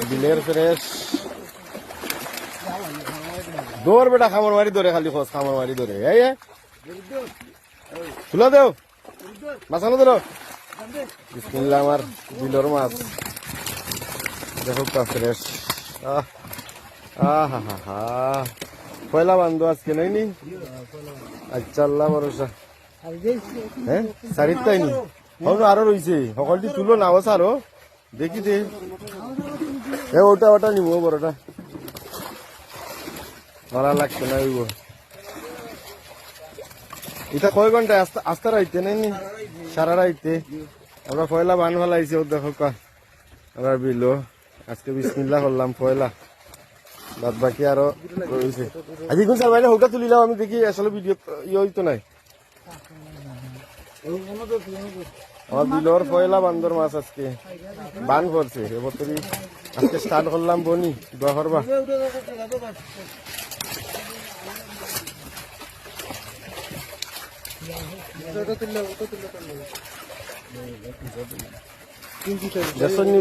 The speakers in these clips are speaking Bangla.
বিলের ফ্রেশ দৌড় বেটা, খামার মারি ধরে, খালি খোঁজ খামার মারি ধরে। এই তুলা দেও, মাছানো ধরো। বিসমিল্লাহ, আমার বিলর মাছ দেখো কা ফ্রেশ। হা হা হা, পয়লা বান্ধব আজকে নাইনি। আচ্ছা, আল্লাহ ভরসা। হ্যাঁ, চারিটাই নি আরো রয়েছে, সকলটি তুলো নাও আরো দেখি দে। ওটা ওটা নিব, বড়টা ভালো লাগছে না। এটা কয় ঘন্টায় আস্তা রাইতে নাইনি, সারা রাইতে আমরা পয়লা বান ফেলাইছি। ও দেখো কা আমরা বিলো আজকে বিসমিল্লাহ করলাম পয়লা, বাদ বাকি আরো রয়েছে। আজকে কোন সার বাইরে হোকা তুলিলাম আমি, দেখি আসলে ভিডিও ইয়ে হইতো নাই। আমার বিলোর পয়লা বান্দর মাছ আজকে বান করছে এবছরই, আজকে স্টার্ট করলাম বনি দোয়া করবা।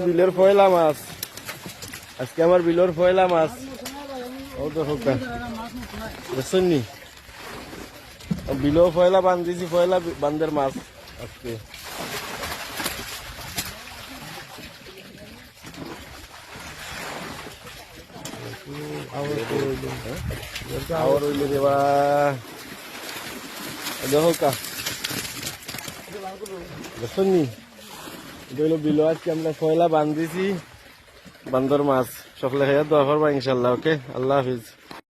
বিলের পয়লা মাছ আজকে, আমার বিলোর পয়লা মাছ। ও তো হোকা দেখছি বিলো পয়লা বান্ধিছি, পয়লা বান্দের মাছ আজকে। আবার হইলে দেবা দেখো কা দেখছি এটা হইলো বিলো আজকে আমরা পয়লা বান্ধিছি বান্দর মাছ। সকলে খাইয়া দোয়া করবা ইনশাল্লাহ। ওকে, আল্লাহ হাফিজ।